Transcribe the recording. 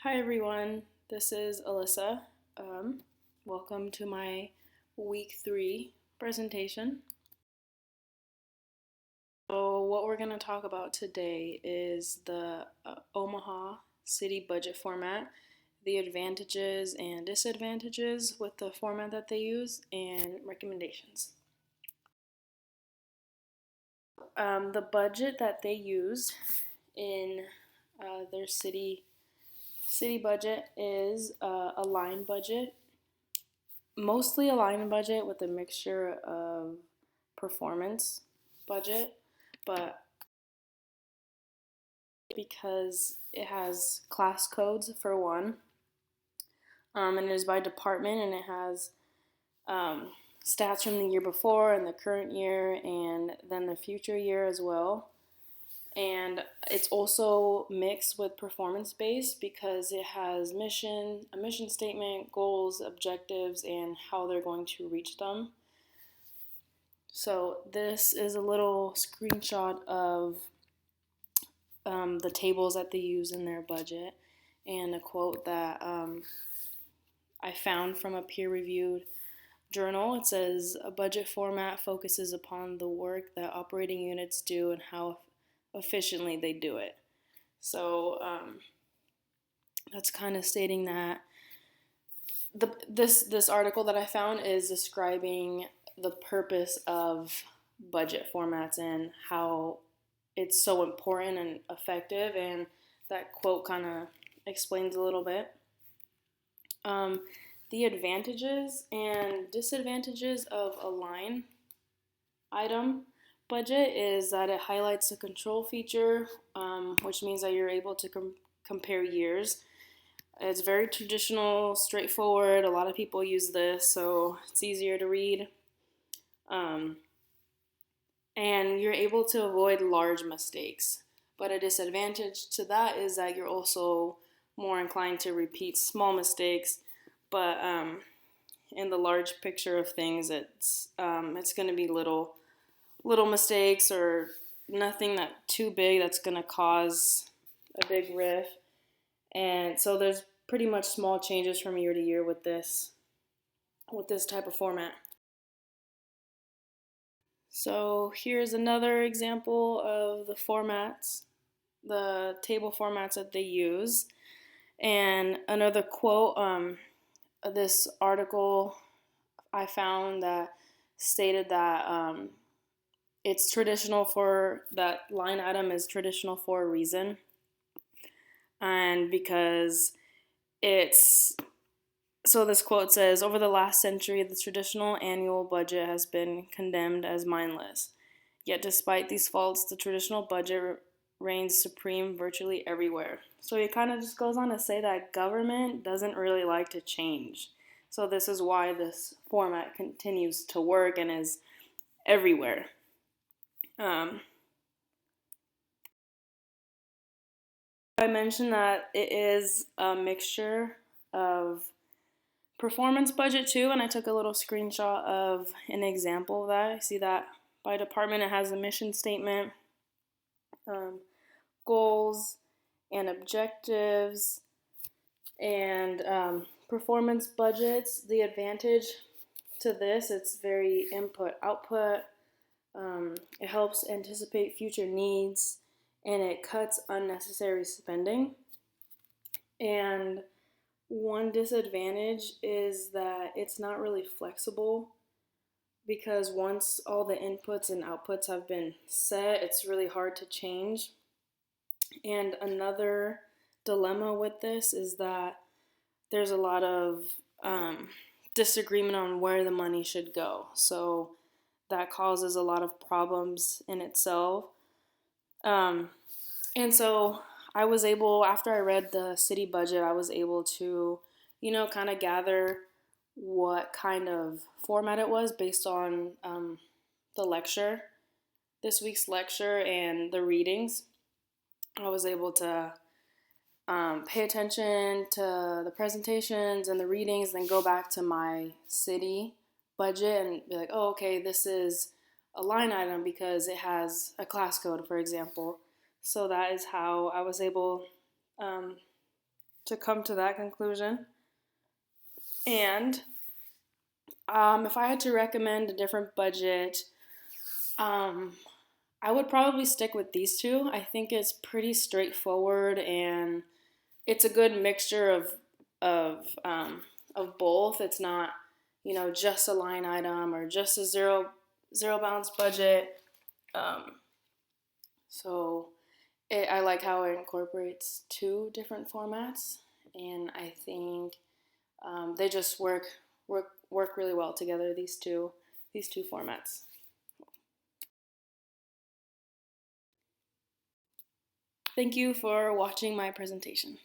Hi everyone, this is Alyssa. Um, Welcome to my week 3 presentation. So, what we're going to talk about today is the Omaha city budget format, the advantages and disadvantages with the format that they use, and recommendations. The budget that they use in their city budget is a line budget, mostly a line budget with a mixture of performance budget, but because it has class codes for one, and it is by department, and it has um, stats from the year before and the current year and then the future year as well. And it's also mixed with performance based because it has a mission statement, goals, objectives, and how they're going to reach them. So this is a little screenshot of the tables that they use in their budget, and a quote that I found from a peer-reviewed journal. It says, "A budget format focuses upon the work that operating units do and how efficiently they do it." So that's kind of stating that this article that I found is describing the purpose of budget formats and how it's so important and effective, and that quote kind of explains a little bit. Um, the advantages and disadvantages of a line item budget is that it highlights the control feature, which means that you're able to compare years. It's very traditional, straightforward. A lot of people use this, so it's easier to read. Um, and you're able to avoid large mistakes. But a disadvantage to that is that you're also more inclined to repeat small mistakes. But in the large picture of things, it's going to be little mistakes or nothing that too big that's going to cause a big riff. And so there's pretty much small changes from year to year with this type of format. So here's another example of the table formats that they use. And another quote, this article I found that stated that it's traditional for that line item is traditional for a reason. And because it's so this quote says, "Over the last century, the traditional annual budget has been condemned as mindless. Yet despite these faults, the traditional budget reigns supreme virtually everywhere." So he kind of just goes on to say that government doesn't really like to change. So this is why this format continues to work and is everywhere. Um, I mentioned that it is a mixture of performance budget too, and I took a little screenshot of an example of that. I see that by department it has a mission statement, um, goals and objectives, and performance budgets. The advantage to this, it's very input output. It helps anticipate future needs, and it cuts unnecessary spending. And one disadvantage is that it's not really flexible because once all the inputs and outputs have been set, it's really hard to change. And another dilemma with this is that there's a lot of disagreement on where the money should go. So that causes a lot of problems in itself. Um, and so I was able, after I read the city budget, I was able to, kind of gather what kind of format it was based on the lecture, this week's lecture, and the readings. I was able to pay attention to the presentations and the readings, then go back to my city budget and be like, oh, okay, this is a line item because it has a class code, for example. So that is how I was able to come to that conclusion. And if I had to recommend a different budget, I would probably stick with these two. I think it's pretty straightforward and it's a good mixture of of both. It's not, just a line item or just a zero balance budget. Um, so I like how it incorporates two different formats, and I think they just work really well together. These two formats. Thank you for watching my presentation.